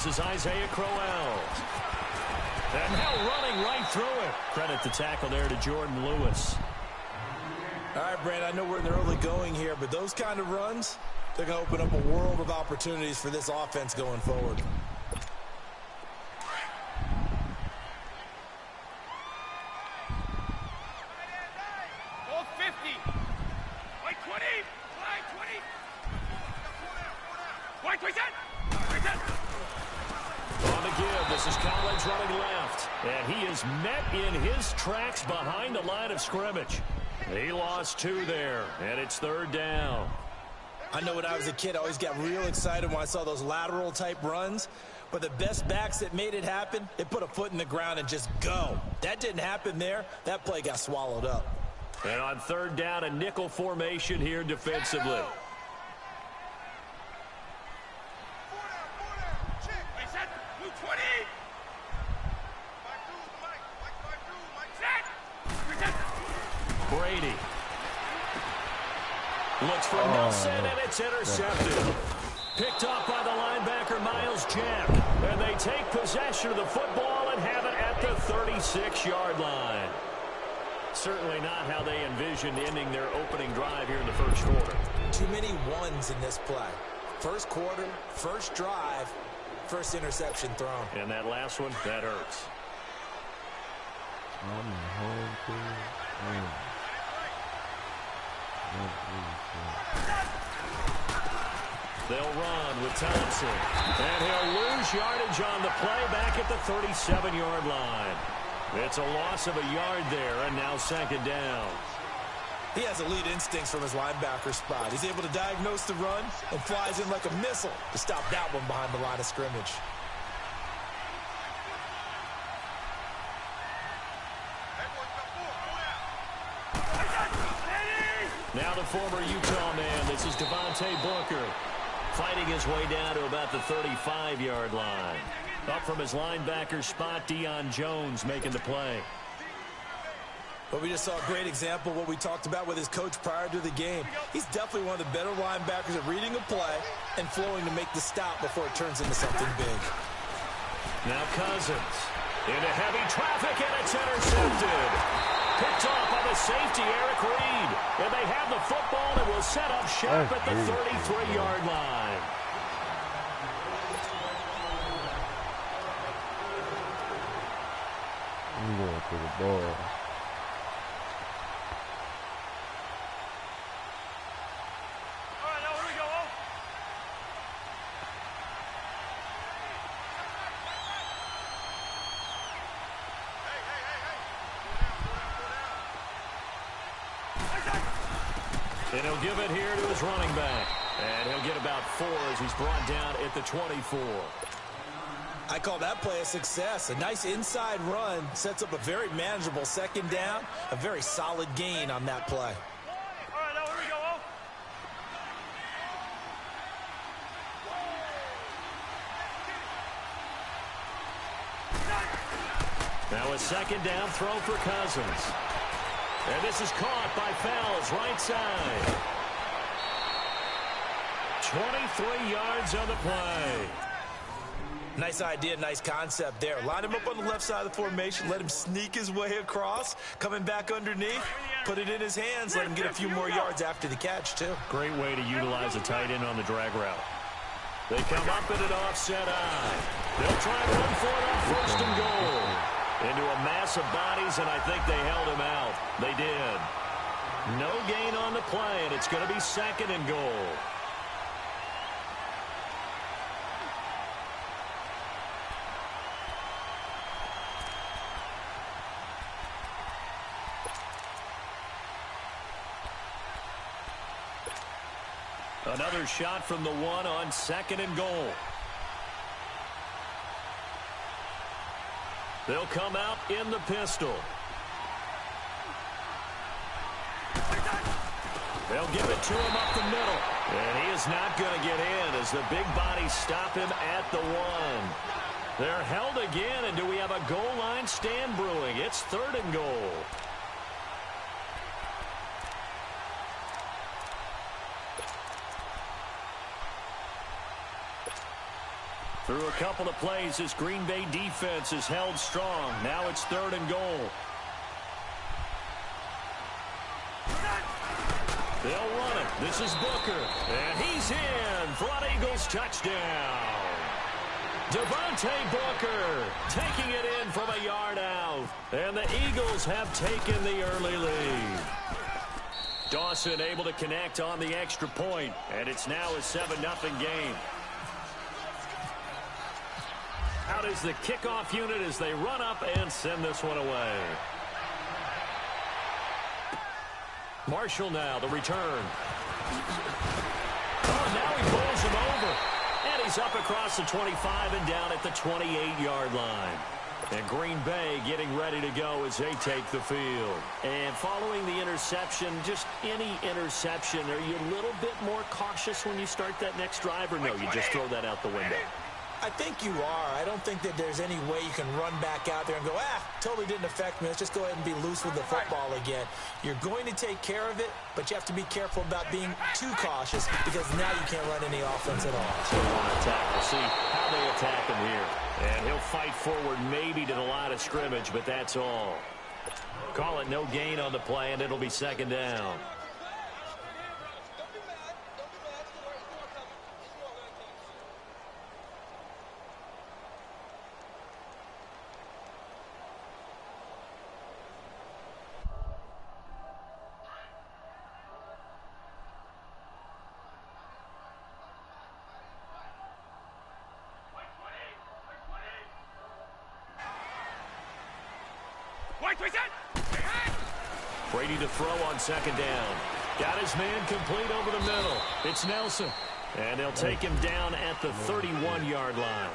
This is Isaiah Crowell. And now running right through it. Credit the tackle there to Jordan Lewis. All right, Brandon, I know we're in the early going here, but those kind of runs, they're going to open up a world of opportunities for this offense going forward. Ball 50. White 20. White 20. White 20. On the give, this is Collins running left. And he is met in his tracks behind the line of scrimmage. He lost 2 there, and it's 3rd down. I know when I was a kid, I always got real excited when I saw those lateral-type runs. But the best backs that made it happen, they put a foot in the ground and just go. That didn't happen there. That play got swallowed up. And on 3rd down, a nickel formation here defensively. Brady looks for Nelson, and it's intercepted. Picked off by the linebacker, Miles Jack. And they take possession of the football and have it at the 36-yard line. Certainly not how they envisioned ending their opening drive here in the first quarter. Too many ones in this play. First quarter, first drive, first interception thrown. And that last one, that hurts. They'll run with Thompson. And he'll lose yardage on the play back at the 37-yard line. It's a loss of a yard there, and now 2nd down. He has elite instincts from his linebacker spot. He's able to diagnose the run and flies in like a missile to stop that one behind the line of scrimmage. Now the former Utah man, this is Devontae Booker, fighting his way down to about the 35-yard line. Up from his linebacker spot, Deion Jones making the play. But we just saw a great example of what we talked about with his coach prior to the game. He's definitely one of the better linebackers at reading a play and flowing to make the stop before it turns into something big. Now Cousins into heavy traffic, and it's intercepted. Picked off by the safety, Eric Reed. And they have the football and will set up shop at the 33-yard line. I'm going for the ball. And he'll give it here to his running back. And he'll get about 4 as he's brought down at the 24. I call that play a success. A nice inside run sets up a very manageable 2nd down. A very solid gain on that play. Now a 2nd down throw for Cousins. And this is caught by Fells, right side. 23 yards on the play. Nice idea, nice concept there. Line him up on the left side of the formation, let him sneak his way across, coming back underneath, put it in his hands, let him get a few more yards after the catch, too. Great way to utilize a tight end on the drag route. They come up in an offset eye. They'll try to run for it on 1st and goal. Into a mass of bodies, and I think they held him out. They did. No gain on the play, and it's going to be 2nd and goal. Another shot from the 1 on 2nd and goal. They'll come out in the pistol. They'll give it to him up the middle. And he is not going to get in as the big bodies stop him at the 1. They're held again, and do we have a goal line stand brewing? It's 3rd and goal. Through a couple of plays, this Green Bay defense is held strong. Now it's 3rd and goal. They'll run it. This is Booker. And he's in for an Eagles touchdown. Devontae Booker taking it in from a yard out. And the Eagles have taken the early lead. Dawson able to connect on the extra point. And it's now a 7-0 game. Out is the kickoff unit as they run up and send this one away. Marshall now, the return. Oh, now he pulls him over. And he's up across the 25 and down at the 28-yard line. And Green Bay getting ready to go as they take the field. And following the interception, just any interception, are you a little bit more cautious when you start that next drive, or no, you just throw that out the window? I think you are. I don't think that there's any way you can run back out there and go, totally didn't affect me. Let's just go ahead and be loose with the football again. You're going to take care of it, but you have to be careful about being too cautious because now you can't run any offense at all. So they want to attack. We'll see how they attack him here. And he'll fight forward maybe to the line of scrimmage, but that's all. Call it no gain on the play, and it'll be 2nd down. Brady to throw on 2nd down. Got his man complete over the middle. It's Nelson. And they'll take him down at the 31-yard line.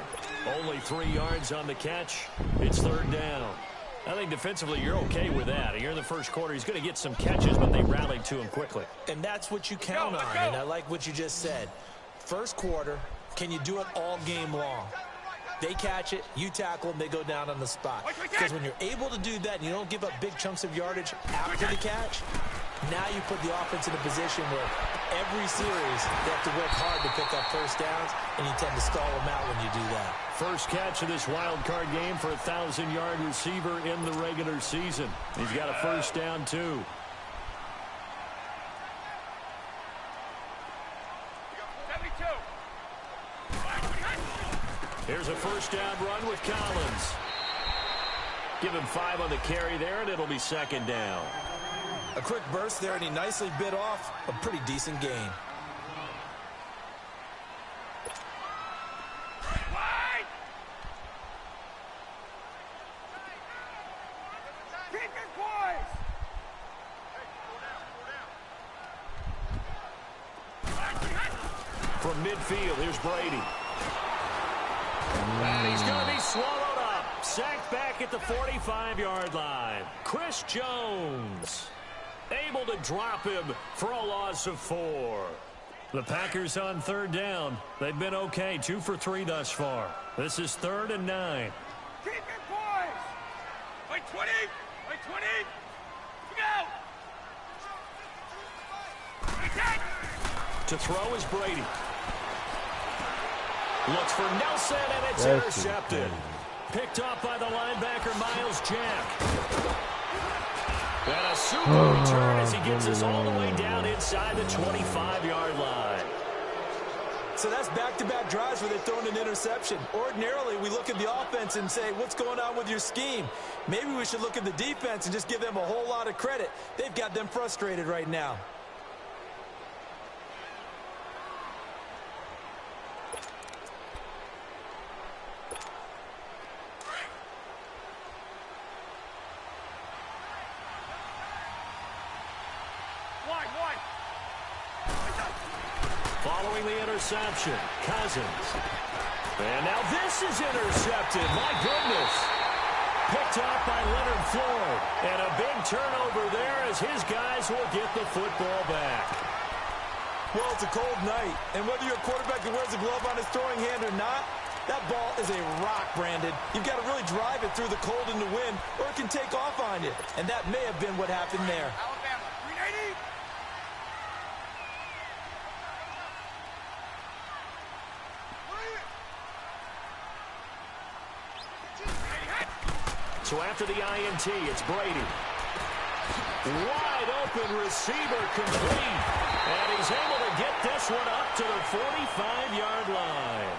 Only 3 yards on the catch. It's 3rd down. I think defensively you're okay with that. Here in the first quarter, he's going to get some catches, but they rallied to him quickly. And that's what you count on, and I like what you just said. First quarter, can you do it all game long? They catch it, you tackle them, they go down on the spot. Because when you're able to do that and you don't give up big chunks of yardage after the catch, now you put the offense in a position where every series they have to work hard to pick up first downs, and you tend to stall them out when you do that. First catch of this wild card game for a 1,000-yard receiver in the regular season. He's got a first down, too. Here's a first down run with Collins. Give him 5 on the carry there, and it'll be 2nd down. A quick burst there, and he nicely bit off a pretty decent gain. From midfield, here's Brady. And he's going to be swallowed up. Sacked back at the 45-yard line. Chris Jones able to drop him for a loss of 4. The Packers on 3rd down. They've been okay. 2 for 3 thus far. This is 3rd and 9. Keep it, boys! By 20! By 20! Go! To throw is Brady. Looks for Nelson, and it's intercepted. Picked off by the linebacker, Miles Jack. And a super return as he gets us all the way down inside the 25-yard line. So that's back-to-back drives where they've thrown an interception. Ordinarily, we look at the offense and say, what's going on with your scheme? Maybe we should look at the defense and just give them a whole lot of credit. They've got them frustrated right now. Following the interception, Cousins. And now this is intercepted. My goodness. Picked off by Leonard Floyd. And a big turnover there as his guys will get the football back. Well, it's a cold night. And whether you're a quarterback that wears a glove on his throwing hand or not, that ball is a rock, Brandon. You've got to really drive it through the cold and the wind, or it can take off on you. And that may have been what happened there. Alabama, 380. So after the INT, it's Brady. Wide open receiver complete. And he's able to get this one up to the 45-yard line.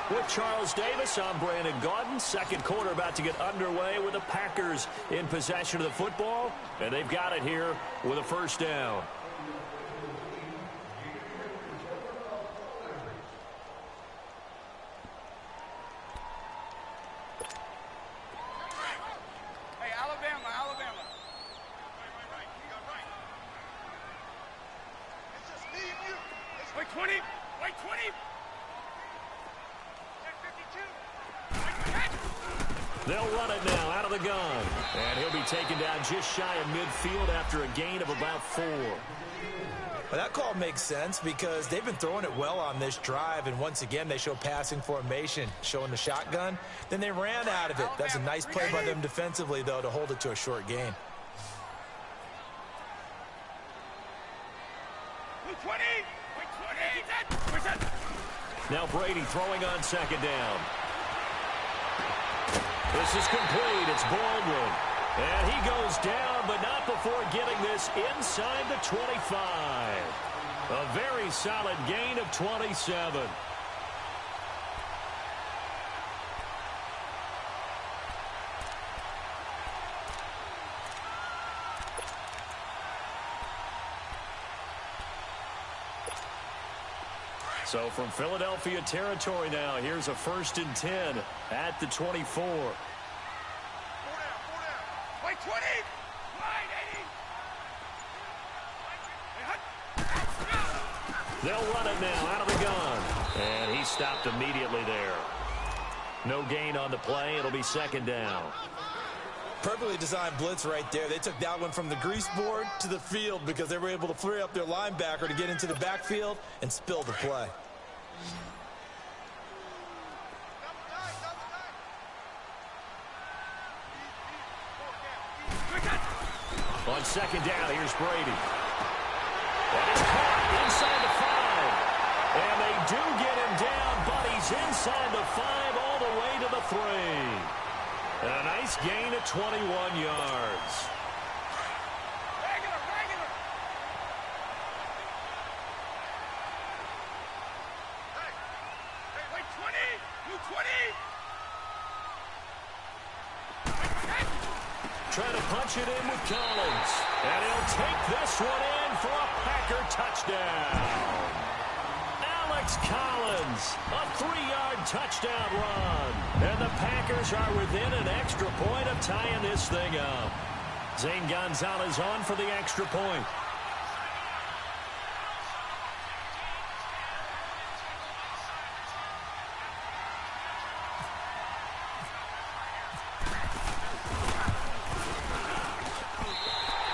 With Charles Davis, I'm Brandon Gaudin. Second quarter about to get underway with the Packers in possession of the football. And they've got it here with a first down. Hey, Alabama. Right. You got right. It's just me and you. Wait 20. Wait 20. 10-52. They'll run it now out of the gun. And he'll be taken down just shy of midfield after a gain of about 4. Well, that call makes sense because they've been throwing it well on this drive, and once again they show passing formation, showing the shotgun. Then they ran out of it. That's a nice play by them defensively, though, to hold it to a short gain. 20. Wait 20. Now Brady throwing on second down. This is complete. It's Baldwin. And he goes down, but not before getting this inside the 25. A very solid gain of 27. So from Philadelphia territory now, here's a 1st and 10 at the 24. 4 down. Wait 20. Wide 80. They'll run it now out of the gun. And he stopped immediately there. No gain on the play. It'll be second down. Perfectly designed blitz right there. They took that one from the grease board to the field because they were able to free up their linebacker to get into the backfield and spill the play. On second down, here's Brady. And it's caught inside the 5. And they do get him down, but he's inside the 5 all the way to the 3. And a nice gain of 21 yards. Regular. Hey, wait 20. You 20. Trying to punch it in with Collins. And he'll take this one in for a Packer touchdown. Alex Collins, a 3-yard touchdown run. And the Packers are within an extra point of tying this thing up. Zane Gonzalez on for the extra point.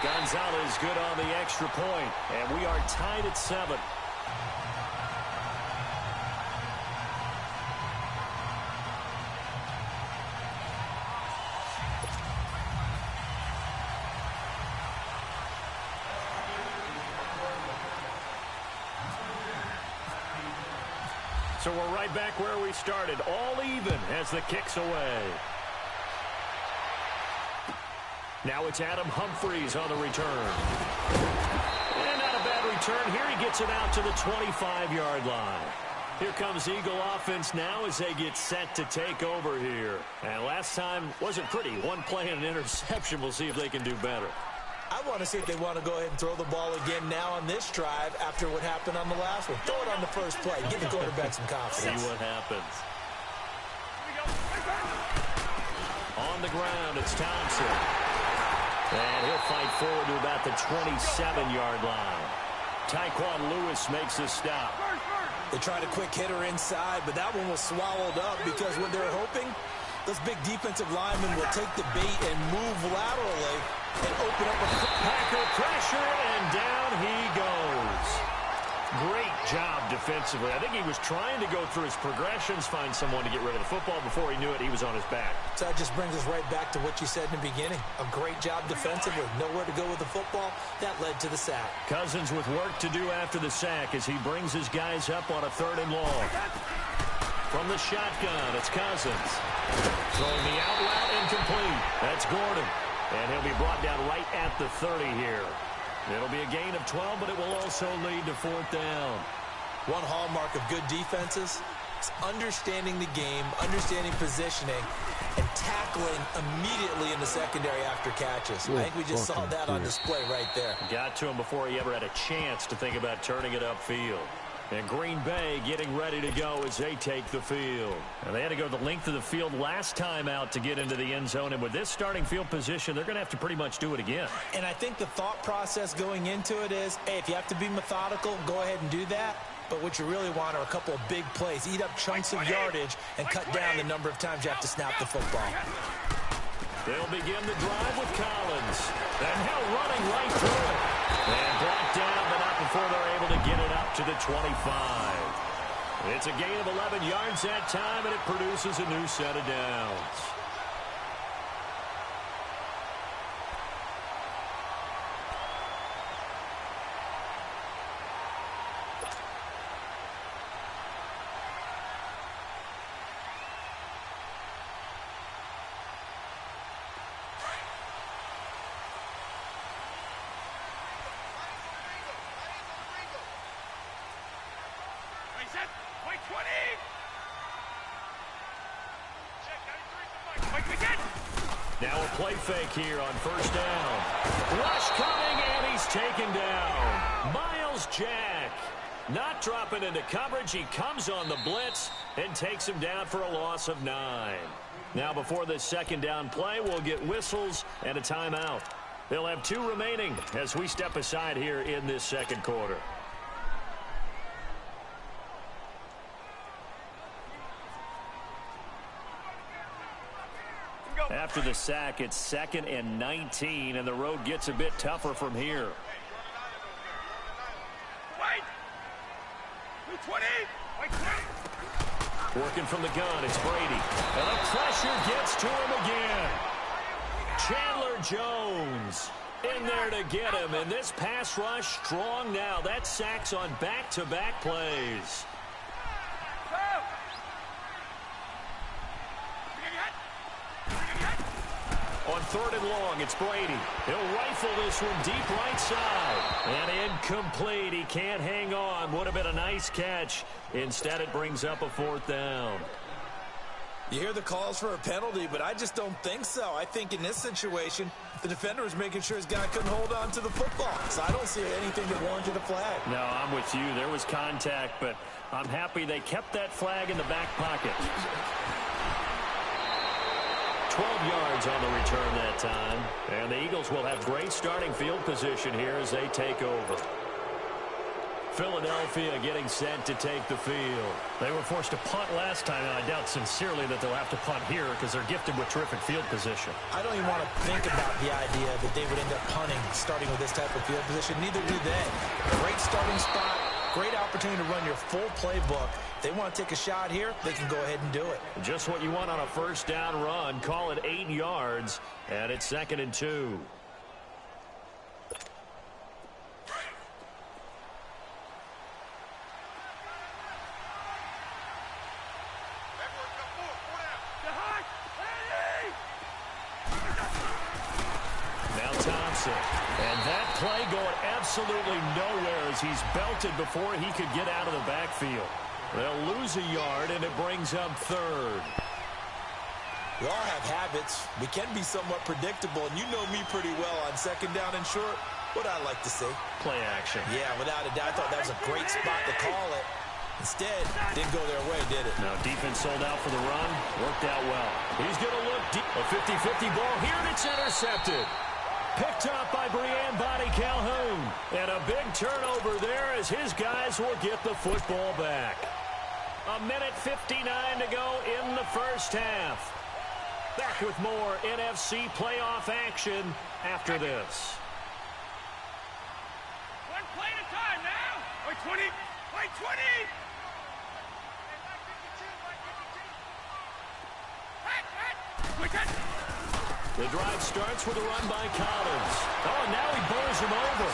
Gonzalez good on the extra point, and we are tied at 7. So we're right back where we started, all even as the kick's away. Now it's Adam Humphries on the return. And not a bad return. Here he gets it out to the 25-yard line. Here comes Eagle offense now as they get set to take over here. And last time wasn't pretty. One play and an interception. We'll see if they can do better. I want to see if they want to go ahead and throw the ball again now on this drive after what happened on the last one. Throw it on the first play. Give the quarterback some confidence. See what happens. On the ground, it's Thompson. And he'll fight forward to about the 27-yard line. Tyquan Lewis makes the stop. They tried a quick hitter inside, but that one was swallowed up because what they're hoping, those big defensive linemen will take the bait and move laterally and open up a Packer pressure, and down he goes. Great job defensively. I think he was trying to go through his progressions, find someone to get rid of the football. Before he knew it, he was on his back. So that just brings us right back to what you said in the beginning. A great job defensively. Nowhere to go with the football. That led to the sack. Cousins with work to do after the sack as he brings his guys up on a 3rd and long. From the shotgun, it's Cousins. Throwing the out route incomplete. That's Gordon. And he'll be brought down right at the 30 here. It'll be a gain of 12, but it will also lead to 4th down. One hallmark of good defenses is understanding the game, understanding positioning, and tackling immediately in the secondary after catches. I think we just saw that on display right there. Got to him before he ever had a chance to think about turning it upfield. And Green Bay getting ready to go as they take the field. And they had to go the length of the field last time out to get into the end zone. And with this starting field position, they're going to have to pretty much do it again. And I think the thought process going into it is, hey, if you have to be methodical, go ahead and do that. But what you really want are a couple of big plays. Eat up chunks of yardage and cut down the number of times you have to snap the football. They'll begin the drive with Collins. And Hill running right through it. And brought down, but not before they're able to get it up to the 25. It's a gain of 11 yards that time, and it produces a new set of downs. Now a play fake here on 1st down. Rush coming, and he's taken down. Miles Jack not dropping into coverage. He comes on the blitz and takes him down for a loss of 9. Now before this 2nd down play, we'll get whistles and a timeout. They'll have 2 remaining as we step aside here in this 2nd quarter. After the sack, it's 2nd and 19, and the road gets a bit tougher from here. Working from the gun, it's Brady. And the pressure gets to him again. Chandler Jones in there to get him, and this pass rush strong now. That's sacks on back-to-back plays. On 3rd and long, it's Brady. He'll rifle this one deep right side. And incomplete. He can't hang on. Would have been a nice catch. Instead, it brings up a 4th down. You hear the calls for a penalty, but I just don't think so. I think in this situation, the defender was making sure his guy couldn't hold on to the football. So I don't see anything that warranted a flag. No, I'm with you. There was contact, but I'm happy they kept that flag in the back pocket. 12 yards on the return that time. And the Eagles will have great starting field position here as they take over. Philadelphia getting set to take the field. They were forced to punt last time, and I doubt sincerely that they'll have to punt here because they're gifted with terrific field position. I don't even want to think about the idea that they would end up punting starting with this type of field position. Neither do they. Great starting spot. Great opportunity to run your full playbook. If they want to take a shot here, they can go ahead and do it. Just what you want on a 1st down run. Call it 8 yards, and it's 2nd and 2. Now Thompson. And that play going absolutely nowhere as he's belted before he could get out of the backfield. They'll lose a yard, and it brings up 3rd. We all have habits. We can be somewhat predictable, and you know me pretty well on 2nd down and short. What I like to see. Play action. Yeah, without a doubt. I thought that was a great spot to call it. Instead, didn't go their way, did it? Now, defense sold out for the run. Worked out well. He's going to look deep. A 50-50 ball here, and it's intercepted. Picked up by Brian Body Calhoun. And a big turnover there as his guys will get the football back. 1:59 to go in the 1st half. Back with more NFC playoff action after this. One play at a time now. Play 20. Play 20. The drive starts with a run by Collins. Oh, and now he bowls him over.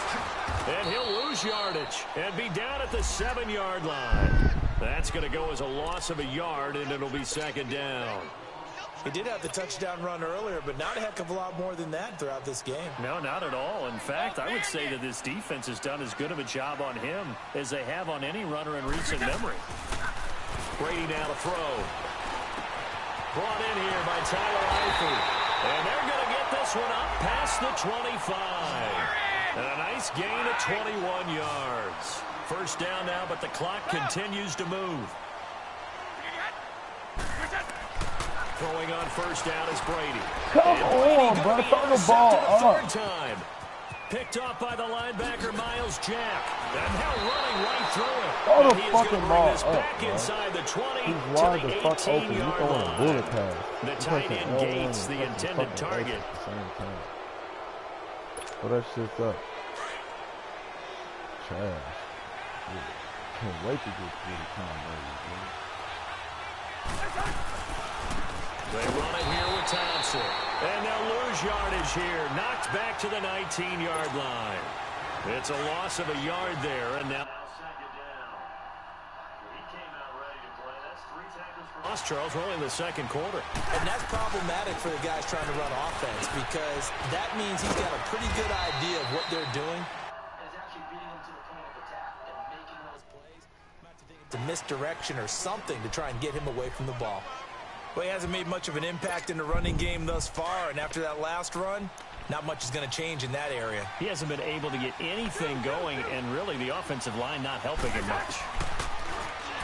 And he'll lose yardage and be down at the 7-yard line. That's going to go as a loss of a yard, and it'll be second down. He did have the touchdown run earlier, but not a heck of a lot more than that throughout this game. No, not at all. In fact, I would say that this defense has done as good of a job on him as they have on any runner in recent memory. Brady now to throw. Brought in here by Tyler Eifert. And they're going to get this one up past the 25. And a nice gain of 21 yards. First down now, but the clock continues to move. Throwing on first down is Brady. Come on, bro. Throw the ball up. Third time. Picked off by the linebacker, Miles Jack. And now running right through it. Throw the He is fucking gonna ball bring this up, back bro. inside the 20 He's to wide the the fuck open. You 18-yard throwing a line. bullet pass. The tight end gates the intended target. At the same time. Throw that shit up. Trash. Yeah. Can't wait to get through the combo, bro. They run it here with Thompson. And they'll lose yardage here. Knocked back to the 19-yard line. It's a loss of a yard there. And now second down. He came out ready to play. That's 3 tackles for us, Charles. We're only in the second quarter. And that's problematic for the guys trying to run offense because that means he's got a pretty good idea of what they're doing. And it's actually beating them to the point of attack and making those plays. It's a misdirection or something to try and get him away from the ball. Well, he hasn't made much of an impact in the running game thus far, and after that last run, not much is going to change in that area. He hasn't been able to get anything going, and really the offensive line not helping him much.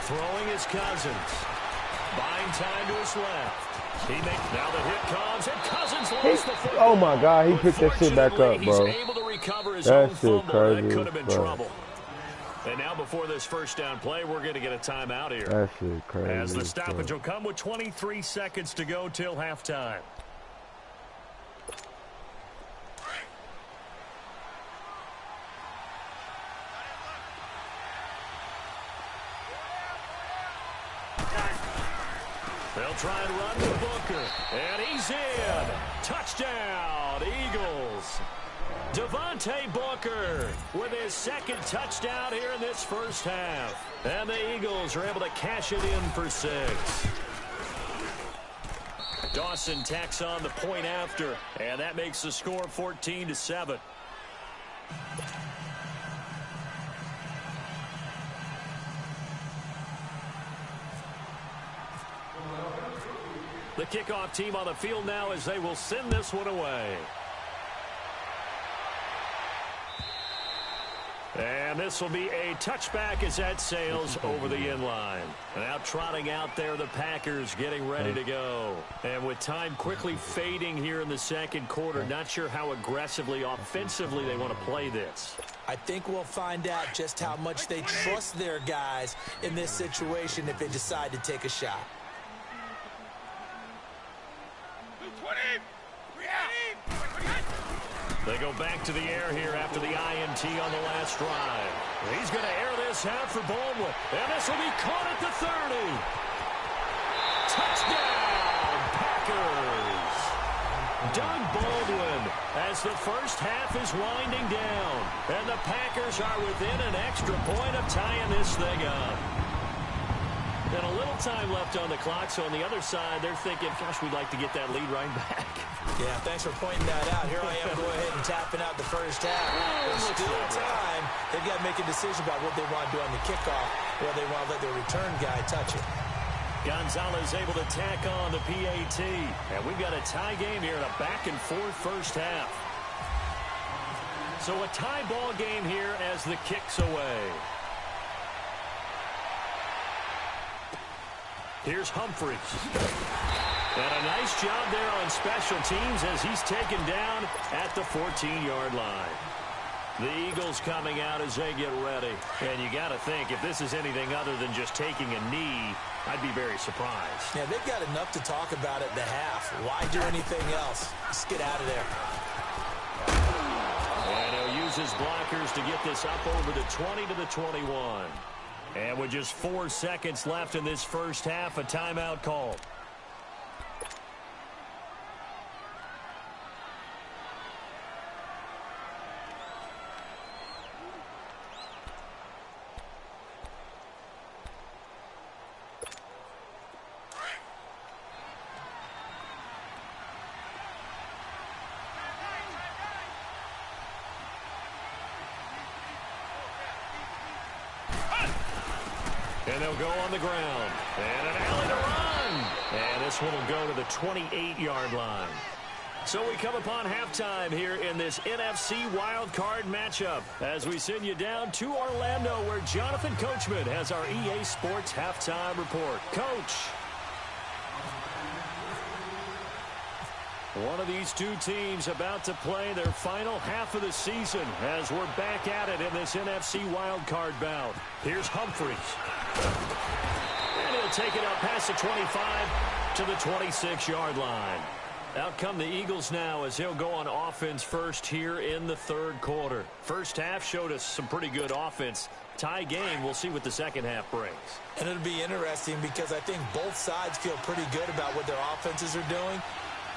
Throwing his Cousins. Buying time to his left. Now the hit comes, and Cousins lost the football. Oh, my God. He picked that shit back up, bro. He's able to recover his That own shit fumble. crazy That could have been as fuck. trouble. And now before this first down play, we're going to get a timeout here. That shit crazy. As the as stoppage fuck. will come with 23 seconds to go till halftime. They'll try and run to Booker. And he's in. Touchdown, Eagles. Devontae Booker with his second touchdown here in this first half. And the Eagles are able to cash it in for 6. Dawson tacks on the point after, and that makes the score 14-7. The kickoff team on the field now as they will send this one away. And this will be a touchback as that sails over the end line. And now trotting out there, the Packers getting ready to go. And with time quickly fading here in the second quarter, not sure how aggressively, offensively they want to play this. I think we'll find out just how much they trust their guys in this situation if they decide to take a shot. 220! 380! They go back to the air here after the INT on the last drive. He's going to air this out for Baldwin. And this will be caught at the 30. Touchdown, Packers. Doug Baldwin as the first half is winding down. And the Packers are within an extra point of tying this thing up. And a little time left on the clock, so on the other side, they're thinking, gosh, we'd like to get that lead right back. Yeah, thanks for pointing that out. Here I am going ahead and tapping out the first half. There's still time. They've got to make a decision about what they want to do on the kickoff, or they want to let their return guy touch it. Gonzalez able to tack on the PAT. And we've got a tie game here in a back-and-forth first half. So a tie ball game here as the kick's away. Here's Humphries. And a nice job there on special teams as he's taken down at the 14-yard line. The Eagles coming out as they get ready. And you got to think, if this is anything other than just taking a knee, I'd be very surprised. Yeah, they've got enough to talk about at the half. Why do anything else? Just get out of there. And he'll use his blockers to get this up over the 20 to the 21. And with just 4 seconds left in this first half, a timeout called. And they'll go on the ground. And an alley to run. And this one will go to the 28-yard line. So we come upon halftime here in this NFC wildcard matchup as we send you down to Orlando where Jonathan Coachman has our EA Sports halftime report. Coach. One of these two teams about to play their final half of the season as we're back at it in this NFC wildcard bout. Here's Humphries. And he'll take it up past the 25 to the 26-yard line. Out come the Eagles now as he'll go on offense first here in the third quarter. First half showed us some pretty good offense. Tie game, we'll see what the second half brings. And it'll be interesting because I think both sides feel pretty good about what their offenses are doing.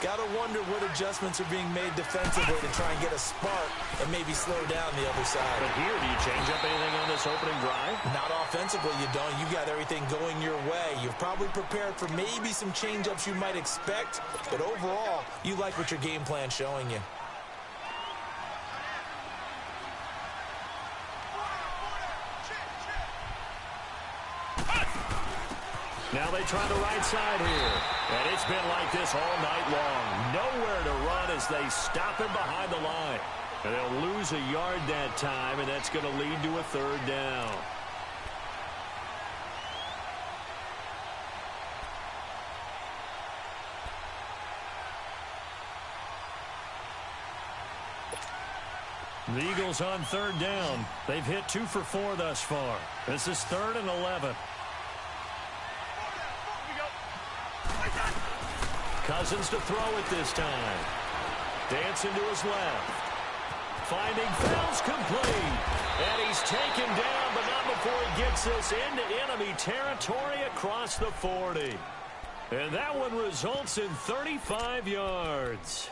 Got to wonder what adjustments are being made defensively to try and get a spark and maybe slow down the other side. But here, do you change up anything on this opening drive? Not offensively, you don't. You got everything going your way. You've probably prepared for maybe some change-ups you might expect, but overall, you like what your game plan's showing you. Now they try the right side here. And it's been like this all night long. Nowhere to run as they stop him behind the line. And they'll lose a yard that time, and that's going to lead to a third down. The Eagles on third down. They've hit 2 for 4 thus far. This is 3rd and 11. Cousins to throw it this time. Dancing to his left. Finding Fells complete. And he's taken down, but not before he gets this into enemy territory across the 40. And that one results in 35 yards.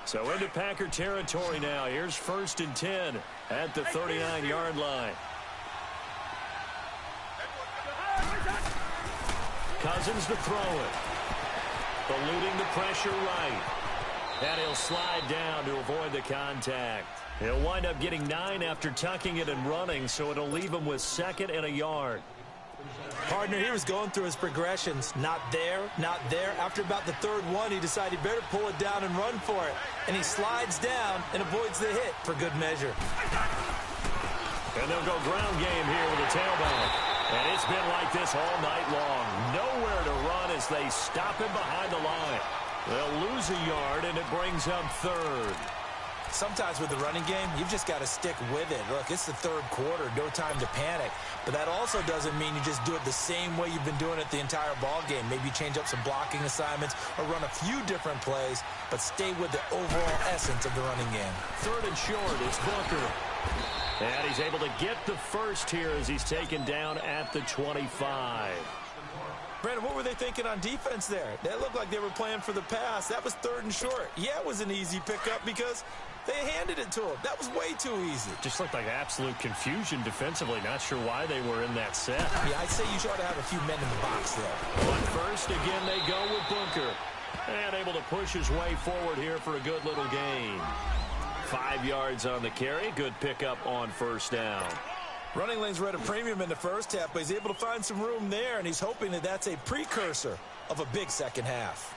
So into Packer territory now. Here's 1st and 10 at the 39-yard line. Cousins to throw it. Eluding the pressure right. And he'll slide down to avoid the contact. He'll wind up getting 9 after tucking it and running, so it'll leave him with 2nd and a yard. Partner, he was going through his progressions. Not there, not there. After about the 3rd one, he decided he better pull it down and run for it. And he slides down and avoids the hit for good measure. And they'll go ground game here with a tailback. And it's been like this all night long. Nowhere to run as they stop him behind the line. They'll lose a yard, and it brings up 3rd. Sometimes with the running game, you've just got to stick with it. Look, it's the 3rd quarter, no time to panic. But that also doesn't mean you just do it the same way you've been doing it the entire ball game. Maybe change up some blocking assignments or run a few different plays, but stay with the overall essence of the running game. 3rd and short, it's Booker. And he's able to get the first here as he's taken down at the 25. Brandon, what were they thinking on defense there? That looked like they were playing for the pass. That was 3rd and short. Yeah, it was an easy pickup because they handed it to him. That was way too easy. Just looked like absolute confusion defensively. Not sure why they were in that set. Yeah, I'd say you ought to have a few men in the box there. On first, again, they go with Booker. And able to push his way forward here for a good little gain. 5 yards on the carry. Good pickup on 1st down. Running lanes were at a premium in the first half, but he's able to find some room there, and he's hoping that that's a precursor of a big second half.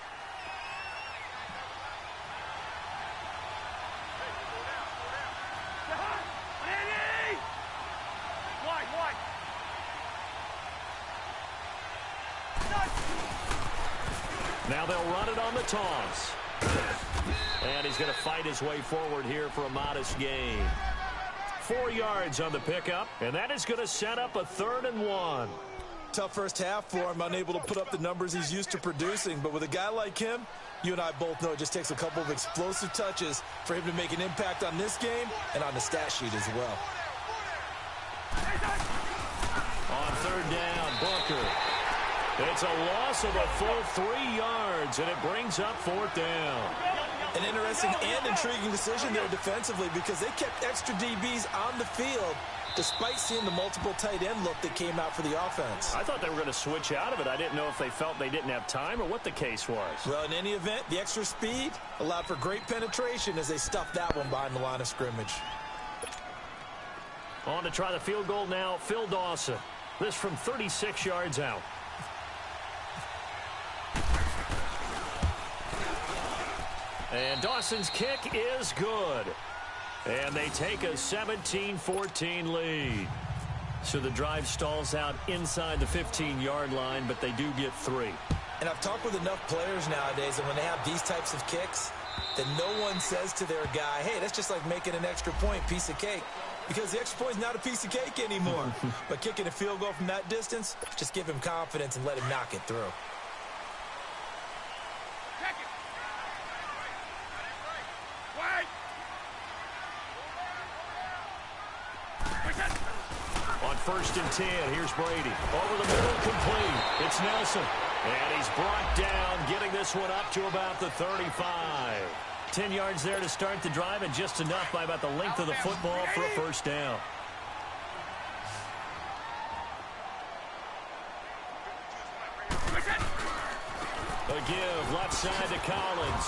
Now they'll run it on the toss. And he's going to fight his way forward here for a modest gain. 4 yards on the pickup, and that is going to set up a 3rd and 1. Tough first half for him, unable to put up the numbers he's used to producing. But with a guy like him, you and I both know it just takes a couple of explosive touches for him to make an impact on this game and on the stat sheet as well. On 3rd down, Booker. It's a loss of a full 3 yards, and it brings up 4th down. An interesting and intriguing decision there defensively because they kept extra DBs on the field despite seeing the multiple tight end look that came out for the offense. I thought they were going to switch out of it. I didn't know if they felt they didn't have time or what the case was. Well, in any event, the extra speed allowed for great penetration as they stuffed that one behind the line of scrimmage. On to try the field goal now, Phil Dawson. This from 36 yards out. And Dawson's kick is good. And they take a 17-14 lead. So the drive stalls out inside the 15-yard line, but they do get 3. And I've talked with enough players nowadays that when they have these types of kicks, that no one says to their guy, hey, that's just like making an extra point, piece of cake. Because the extra point is not a piece of cake anymore. But kicking a field goal from that distance, just give him confidence and let him knock it through. On 1st and 10, here's Brady. Over the middle, complete. It's Nelson. And he's brought down, getting this one up to about the 35. 10 yards there to start the drive, and just enough by about the length of the football for a first down. A give left side to Collins.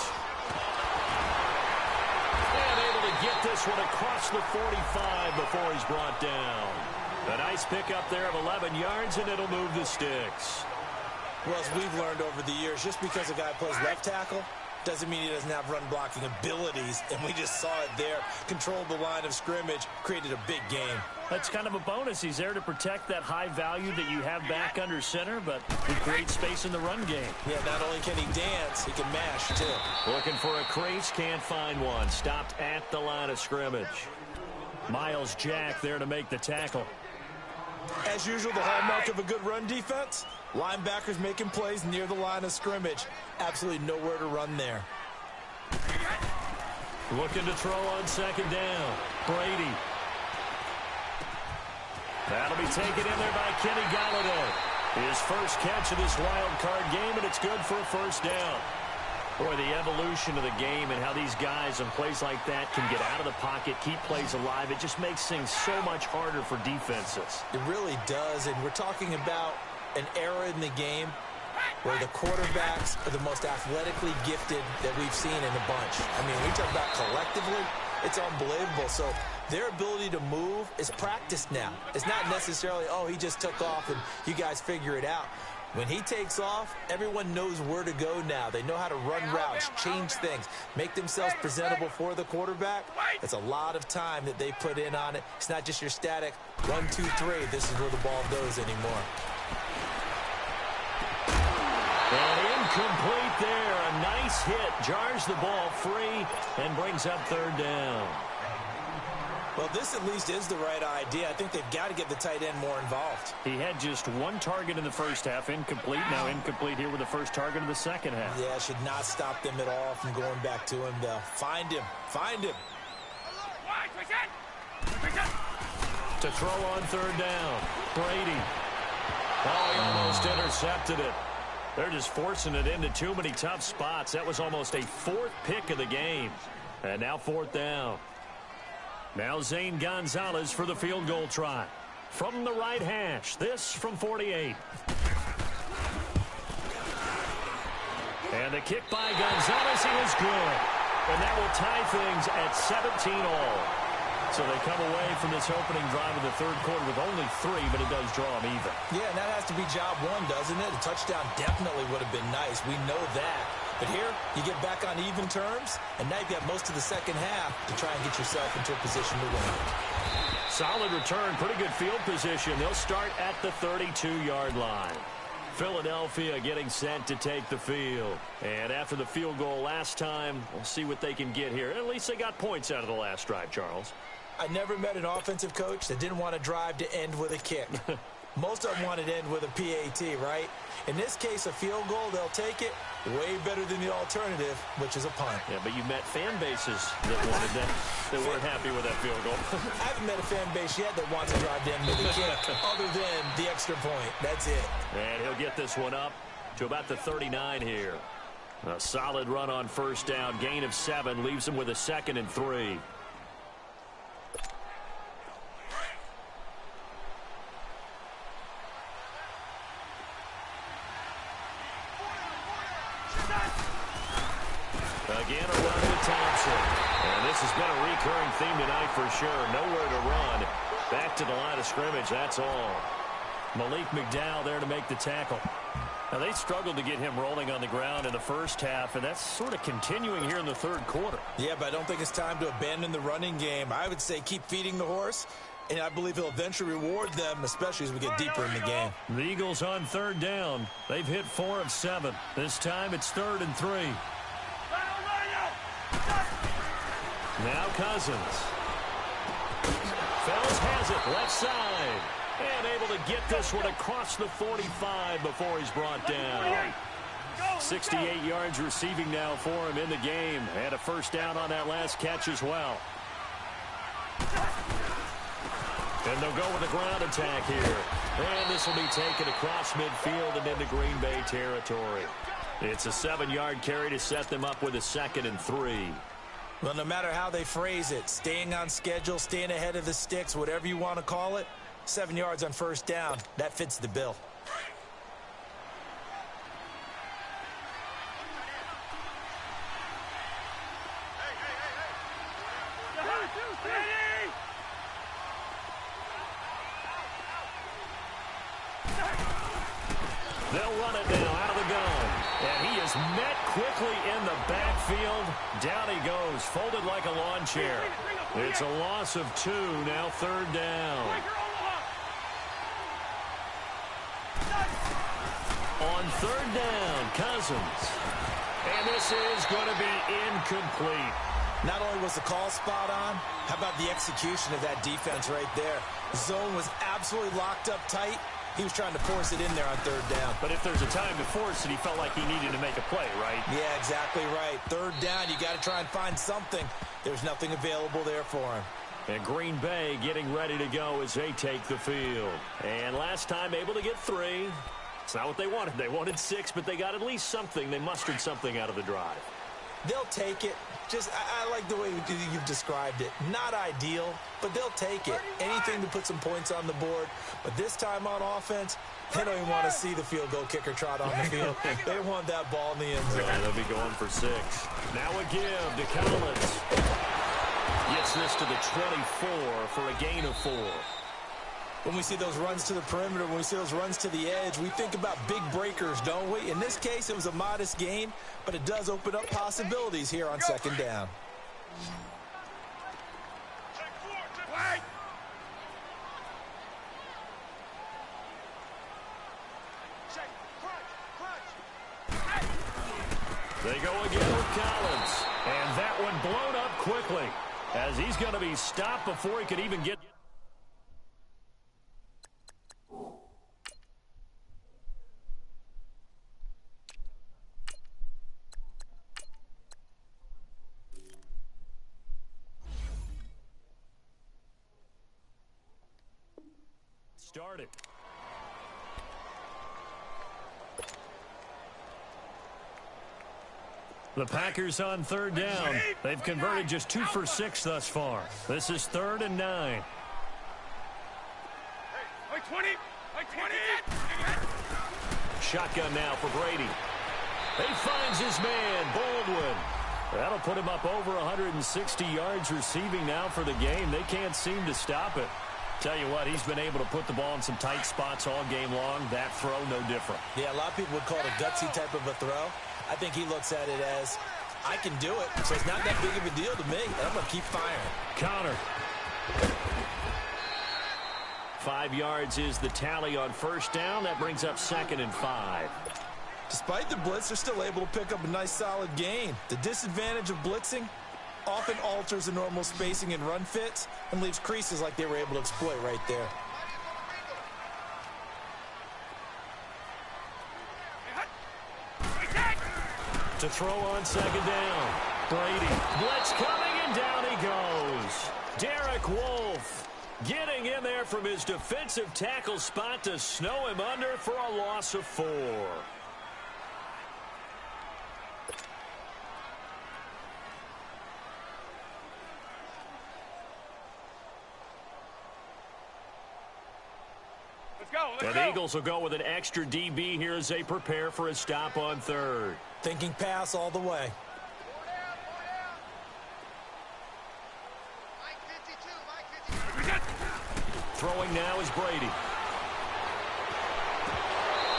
And able to get this one across the 45 before he's brought down. A nice pickup there of 11 yards, and it'll move the sticks. Well, as we've learned over the years, just because a guy plays left tackle doesn't mean he doesn't have run-blocking abilities, and we just saw it there. Controlled the line of scrimmage, created a big game. That's kind of a bonus. He's there to protect that high value that you have back under center, but he creates space in the run game. Yeah, not only can he dance, he can mash, too. Looking for a crease, can't find one. Stopped at the line of scrimmage. Miles Jack there to make the tackle. As usual, the hallmark of a good run defense, linebackers making plays near the line of scrimmage. Absolutely nowhere to run there. Looking to throw on 2nd down. Brady. That'll be taken in there by Kenny Golladay. His first catch of this wild card game, and it's good for a first down. Boy, the evolution of the game and how these guys on plays like that can get out of the pocket, keep plays alive, it just makes things so much harder for defenses. It really does, and we're talking about an era in the game where the quarterbacks are the most athletically gifted that we've seen in a bunch. I mean, we talk about collectively, it's unbelievable. So their ability to move is practiced now. It's not necessarily, oh, he just took off and you guys figure it out. When he takes off, everyone knows where to go now. They know how to run routes, change things, make themselves presentable for the quarterback. It's a lot of time that they put in on it. It's not just your static 1, 2, 3. This is where the ball goes anymore. And incomplete there. A nice hit. Jars the ball free and brings up 3rd down. Well, this at least is the right idea. I think they've got to get the tight end more involved. He had just 1 target in the first half, incomplete. Now incomplete here with the first target of the second half. Yeah, should not stop them at all from going back to him, though. Find him. Find him. To throw on 3rd down. Brady. Oh, he almost intercepted it. They're just forcing it into too many tough spots. That was almost a 4th pick of the game. And now 4th down. Now Zane Gonzalez for the field goal try. From the right hash, this from 48. And the kick by Gonzalez, he is good. And that will tie things at 17 all. So they come away from this opening drive of the 3rd quarter with only 3, but it does draw them even. Yeah, and that has to be job 1, doesn't it? A touchdown definitely would have been nice. We know that. But here, you get back on even terms, and now you've got most of the second half to try and get yourself into a position to win. Solid return, pretty good field position. They'll start at the 32-yard line. Philadelphia getting set to take the field. And after the field goal last time, we'll see what they can get here. At least they got points out of the last drive, Charles. I never met an offensive coach that didn't want to drive to end with a kick. Most of them want to end with a PAT, right? In this case, a field goal, they'll take it. Way better than the alternative, which is a punt. Yeah, but you met fan bases that wanted that, that weren't happy with that field goal. I haven't met a fan base yet that wants to drive to end with a kick other than the extra point. That's it. And he'll get this one up to about the 39 here. A solid run on 1st down. Gain of 7 leaves him with a 2nd and 3. Again, a run with Thompson. And this has been a recurring theme tonight for sure. Nowhere to run. Back to the line of scrimmage, that's all. Malik McDowell there to make the tackle. Now, they struggled to get him rolling on the ground in the first half, and that's sort of continuing here in the third quarter. Yeah, but I don't think it's time to abandon the running game. I would say keep feeding the horse, and I believe he'll eventually reward them, especially as we get deeper in the game. The Eagles on third down. They've hit 4 of 7. This time it's 3rd and 3. Now Cousins. Fells has it left side. And able to get this one across the 45 before he's brought down. 68 yards receiving now for him in the game. And a first down on that last catch as well. And they'll go with a ground attack here. And this will be taken across midfield and into Green Bay territory. It's a 7-yard carry to set them up with a 2nd and 3. Well, no matter how they phrase it, staying on schedule, staying ahead of the sticks, whatever you want to call it, 7 yards on first down, that fits the bill. They'll run it now out of the gun. And he is met quickly in the backfield. Down he goes, folded like a lawn chair. It's a loss of 2, now 3rd down. On 3rd down, Cousins. And this is going to be incomplete. Not only was the call spot on, how about the execution of that defense right there? The zone was absolutely locked up tight. He was trying to force it in there on 3rd down. But if there's a time to force it, he felt like he needed to make a play, right? Yeah, exactly right. 3rd down, you got to try and find something. There's nothing available there for him. And Green Bay getting ready to go as they take the field. And last time able to get 3. It's not what they wanted. They wanted 6, but they got at least something. They mustered something out of the drive. They'll take it. Just, I like the way you've described it. Not ideal, but they'll take it. Anything to put some points on the board. But this time on offense, they don't even want to see the field goal kicker trot on the field. They want that ball in the end zone. Yeah, they'll be going for 6. Now a give to Collins. Gets this to the 24 for a gain of 4. When we see those runs to the perimeter, when we see those runs to the edge, we think about big breakers, don't we? In this case, it was a modest gain, but it does open up possibilities here on 2nd down. They go again with Collins. And that one blown up quickly as he's going to be stopped before he could even get... started. The Packers on 3rd down. They've converted just 2 for 6 thus far. This is 3rd and 9. Hey, 20! Hey, 20! Shotgun now for Brady. He finds his man, Baldwin. That'll put him up over 160 yards receiving now for the game. They can't seem to stop it. Tell you what, he's been able to put the ball in some tight spots all game long. That throw, no different. Yeah, a lot of people would call it a gutsy type of a throw. I think he looks at it as, I can do it, so it's not that big of a deal to me, and I'm going to keep firing. Counter. 5 yards is the tally on first down. That brings up 2nd and 5. Despite the blitz, they're still able to pick up a nice, solid gain. The disadvantage of blitzing often alters the normal spacing and run fits and leaves creases like they were able to exploit right there. To throw on 2nd down. Brady. Blitz coming, and down he goes. Derek Wolfe getting in there from his defensive tackle spot to snow him under for a loss of 4. And the Eagles will go with an extra DB here as they prepare for a stop on 3rd. Thinking pass all the way. Throwing now is Brady.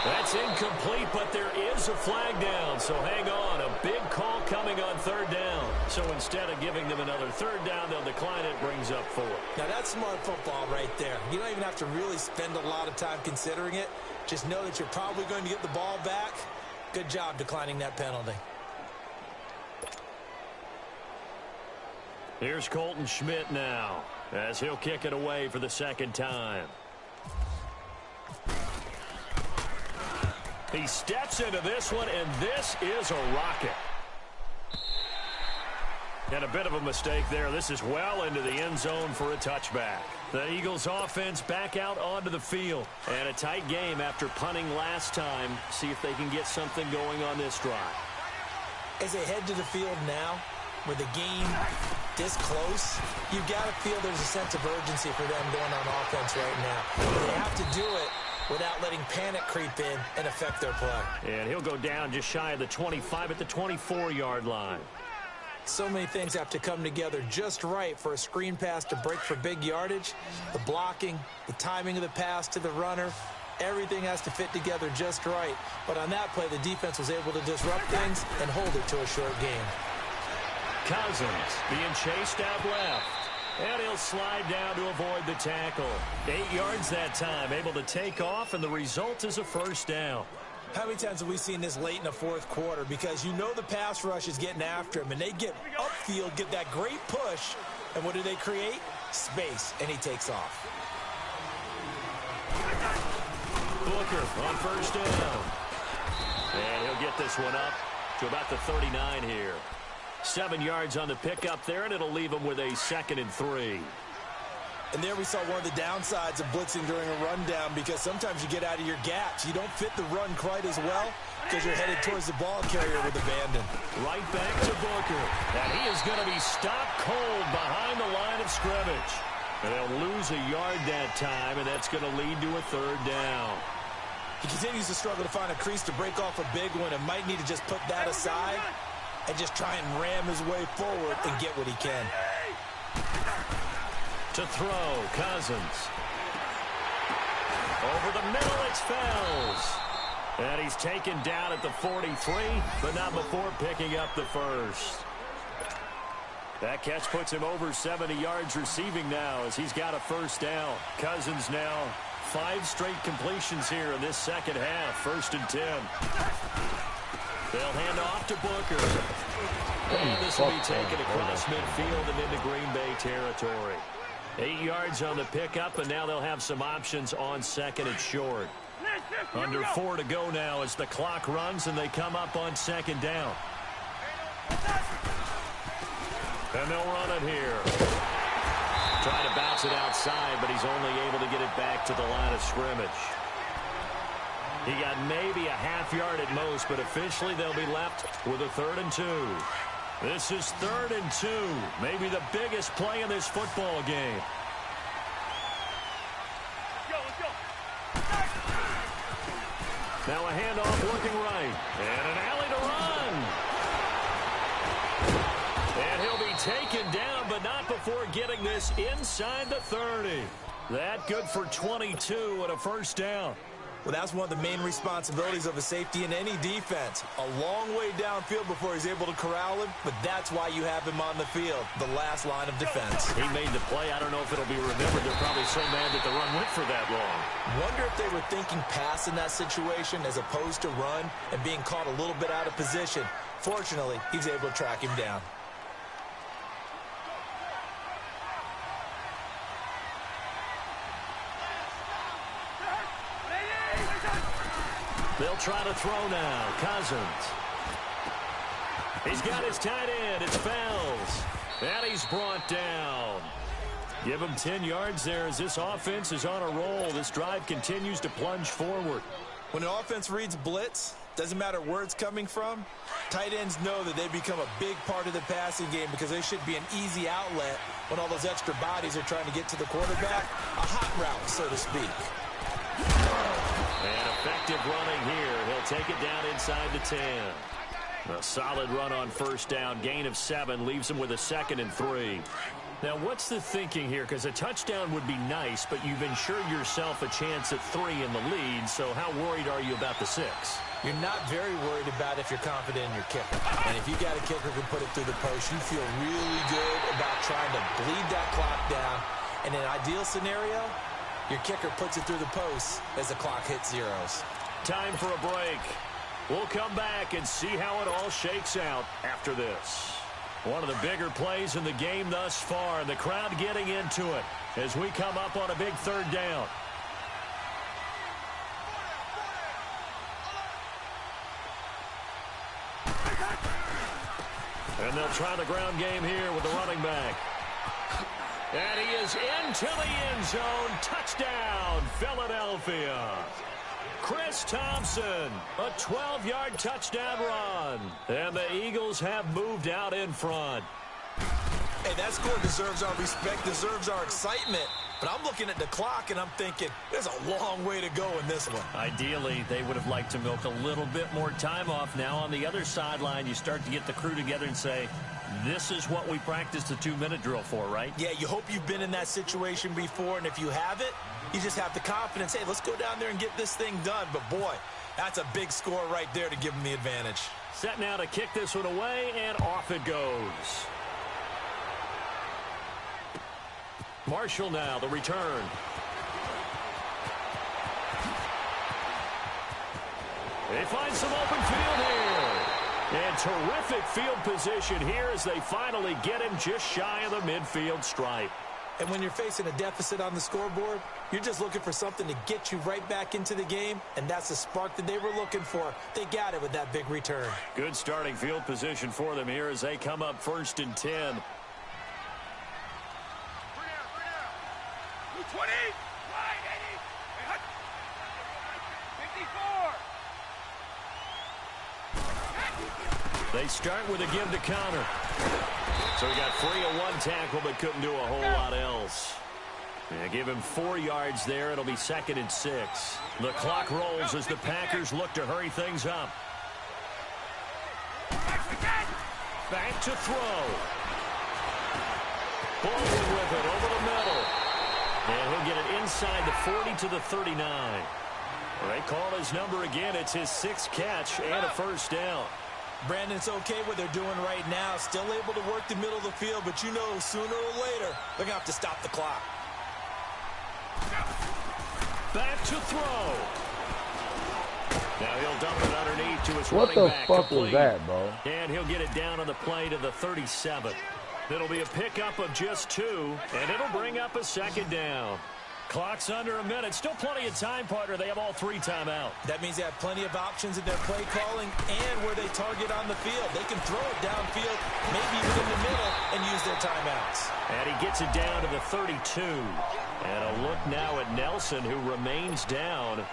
That's incomplete, but there is a flag down, so hang on. A big call coming on third down. So instead of giving them another third down, they'll decline it, brings up 4. Now, that's smart football right there. You don't even have to really spend a lot of time considering it. Just know that you're probably going to get the ball back. Good job declining that penalty. Here's Colton Schmidt now, as he'll kick it away for the second time. He steps into this one, and this is a rocket. And a bit of a mistake there. This is well into the end zone for a touchback. The Eagles offense back out onto the field. And a tight game after punting last time. See if they can get something going on this drive. As they head to the field now, with the game this close, you've got to feel there's a sense of urgency for them going on offense right now. They have to do it without letting panic creep in and affect their play. And he'll go down just shy of the 25 at the 24-yard line. So many things have to come together just right for a screen pass to break for big yardage. The blocking, the timing of the pass to the runner, everything has to fit together just right. But on that play, the defense was able to disrupt things and hold it to a short game. Cousins being chased out left. And he'll slide down to avoid the tackle. 8 yards that time, able to take off, and the result is a first down. How many times have we seen this late in the fourth quarter? Because you know the pass rush is getting after him, and they get upfield, get that great push, and what do they create? Space, and he takes off. Booker on first down. And he'll get this one up to about the 39 here. 7 yards on the pickup there, and it'll leave him with a 2nd and 3. And there we saw one of the downsides of blitzing during a rundown, because sometimes you get out of your gaps. You don't fit the run quite as well because you're headed towards the ball carrier with abandon. Right back to Booker. And he is going to be stopped cold behind the line of scrimmage. And they'll lose a yard that time, and that's going to lead to a third down. He continues to struggle to find a crease to break off a big one, and might need to just put that aside and just try and ram his way forward and get what he can. To throw, Cousins. Over the middle, it's Fells. And he's taken down at the 43, but not before picking up the first. That catch puts him over 70 yards receiving now as he's got a first down. Cousins now 5 straight completions here in this second half. 1st and 10. They'll hand off to Booker. And this will be taken across midfield and into Green Bay territory. 8 yards on the pickup, and now they'll have some options on 2nd and short. Under 4 to go now as the clock runs, and they come up on 2nd down. And they'll run it here. Trying to bounce it outside, but he's only able to get it back to the line of scrimmage. He got maybe a half yard at most, but officially they'll be left with a 3rd and 2. This is 3rd and 2, maybe the biggest play in this football game. Now a handoff looking right, and an alley to run. And he'll be taken down, but not before getting this inside the 30. That good for 22 and a first down. Well, that's one of the main responsibilities of a safety in any defense. A long way downfield before he's able to corral him, but that's why you have him on the field, the last line of defense. He made the play. I don't know if it'll be remembered. They're probably so mad that the run went for that long. Wonder if they were thinking pass in that situation as opposed to run and being caught a little bit out of position. Fortunately, he's able to track him down. They'll try to throw now. Cousins. He's got his tight end. It's Fells. And he's brought down. Give him 10 yards there as this offense is on a roll. This drive continues to plunge forward. When an offense reads blitz, doesn't matter where it's coming from, tight ends know that they become a big part of the passing game because they should be an easy outlet when all those extra bodies are trying to get to the quarterback. A hot route, so to speak. And effective running here. He'll take it down inside the 10. A solid run on first down. Gain of 7 leaves him with a 2nd and 3. Now, what's the thinking here? Because a touchdown would be nice, but you've ensured yourself a chance at 3 in the lead, so how worried are you about the 6? You're not very worried about if you're confident in your kicker. And if you got a kicker who can put it through the post, you feel really good about trying to bleed that clock down. In an ideal scenario, your kicker puts it through the post as the clock hits zeros. Time for a break. We'll come back and see how it all shakes out after this. One of the bigger plays in the game thus far, and the crowd getting into it as we come up on a big 3rd down. And they'll try the ground game here with the running back. And he is into the end zone. Touchdown, Philadelphia. Chris Thompson, a 12-yard touchdown run. And the Eagles have moved out in front. Hey, that score deserves our respect, deserves our excitement. But I'm looking at the clock, and I'm thinking, there's a long way to go in this one. Ideally, they would have liked to milk a little bit more time off. Now on the other sideline, you start to get the crew together and say, this is what we practiced the 2-minute drill for, right? Yeah, you hope you've been in that situation before, and if you haven't, you just have the confidence, hey, let's go down there and get this thing done. But, boy, that's a big score right there to give them the advantage. Set now to kick this one away, and off it goes. Marshall now, the return. They find some open field here. And terrific field position here as they finally get him just shy of the midfield stripe. And when you're facing a deficit on the scoreboard, you're just looking for something to get you right back into the game, and that's the spark that they were looking for. They got it with that big return. Good starting field position for them here as they come up 1st and 10. 20, right, 80, 54. They start with a give to counter. So he got free of 1 tackle but couldn't do a whole lot else. Yeah, give him 4 yards there. It'll be 2nd and 6. The clock rolls as the Packers look to hurry things up. Back to throw. Baldwin with it over the middle. And he'll get it inside the 40 to the 39. They call his number again. It's his 6th catch and a 1st down. Brandon, it's okay what they're doing right now. Still able to work the middle of the field, but you know sooner or later they're going to have to stop the clock. Back to throw. Now he'll dump it underneath to his running back. What the fuck complete. was that, bro? And he'll get it down on the play to the 37. It'll be a pickup of just 2, and it'll bring up a 2nd down. Clock's under a minute. Still plenty of time, partner. They have all 3 timeout. That means they have plenty of options in their play calling and where they target on the field. They can throw it downfield, maybe even in the middle, and use their timeouts. And he gets it down to the 32. And a look now at Nelson, who remains down.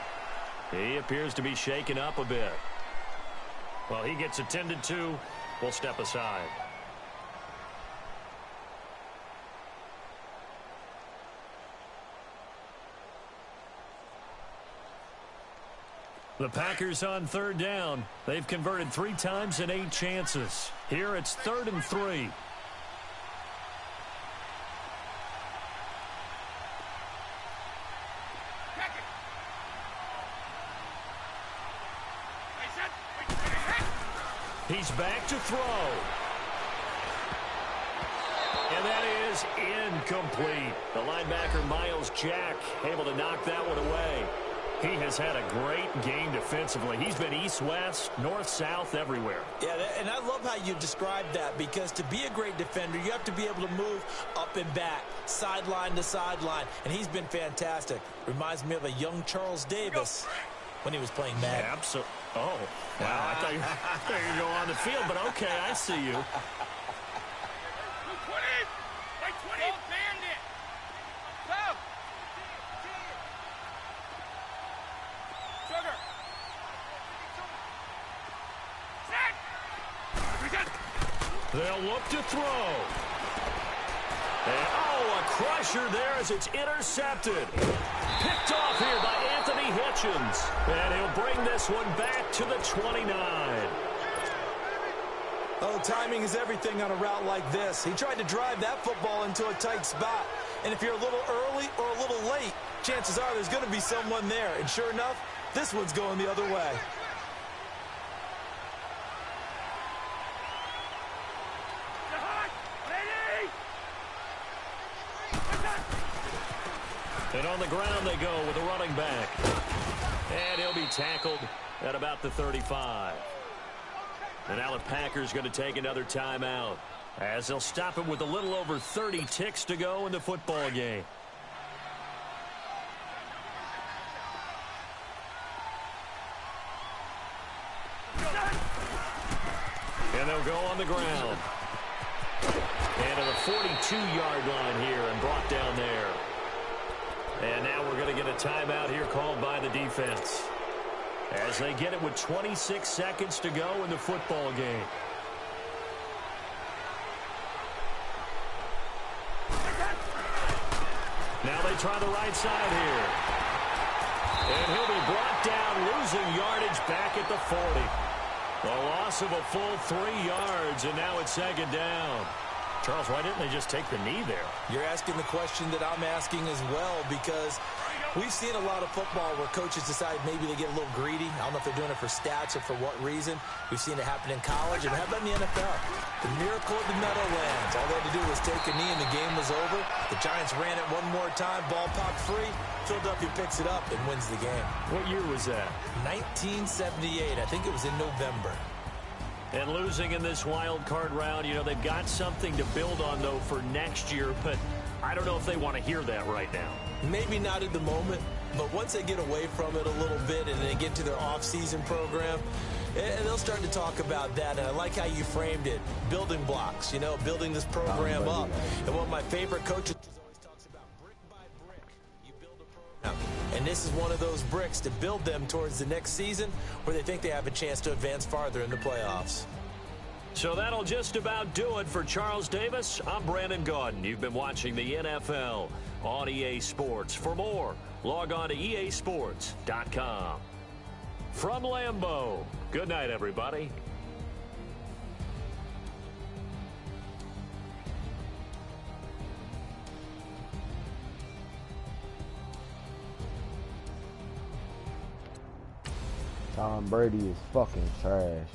He appears to be shaken up a bit. Well, he gets attended to. We'll step aside. The Packers on 3rd down. They've converted 3 times in 8 chances. Here it's 3rd and 3. He's back to throw. And that is incomplete. The linebacker, Miles Jack, able to knock that one away. He has had a great game defensively. He's been east-west, north-south, everywhere. Yeah, and I love how you described that, because to be a great defender, you have to be able to move up and back, sideline to sideline, and he's been fantastic. Reminds me of a young Charles Davis when he was playing Madden. Absolutely. Oh, wow. I thought you were going to go on the field, but okay, I see you. 20, right 20, bandit. Go. Sugar. Set. They'll look to throw. And, oh, a crusher there as it's intercepted. Picked off here by Anthony Hitchens. And he'll bring this one back to the 29. Oh, timing is everything on a route like this. He tried to drive that football into a tight spot. And if you're a little early or a little late, chances are there's going to be someone there. And sure enough, this one's going the other way. And on the ground they go with a running back. And he'll be tackled at about the 35. And now the Packers going to take another timeout as they'll stop him with a little over 30 ticks to go in the football game. And they'll go on the ground. And to the 42-yard line here and brought down there. And now we're going to get a timeout here called by the defense as they get it with 26 seconds to go in the football game. Now they try the right side here. And he'll be brought down, losing yardage back at the 40. A loss of a full 3 yards, and now it's second down. Charles, why didn't they just take the knee there? You're asking the question that I'm asking as well, because we've seen a lot of football where coaches decide maybe they get a little greedy. I don't know if they're doing it for stats or for what reason. We've seen it happen in college, and how about in the NFL? The miracle of the Meadowlands. All they had to do was take a knee, and the game was over. The Giants ran it one more time, ball popped free. Philadelphia picks it up and wins the game. What year was that? 1978. I think it was in November. And losing in this wild card round, you know, they've got something to build on, though, for next year. But I don't know if they want to hear that right now. Maybe not at the moment, but once they get away from it a little bit and they get to their off-season program, they'll start to talk about that. And I like how you framed it. Building blocks, you know, building this program up. And one of my favorite coaches always talks about brick by brick. You build a program. And this is one of those bricks to build them towards the next season where they think they have a chance to advance farther in the playoffs. So that'll just about do it for Charles Davis. I'm Brandon Gaudin. You've been watching the NFL on EA Sports. For more, log on to easports.com. From Lambeau, good night, everybody. Tom Brady is fucking trash.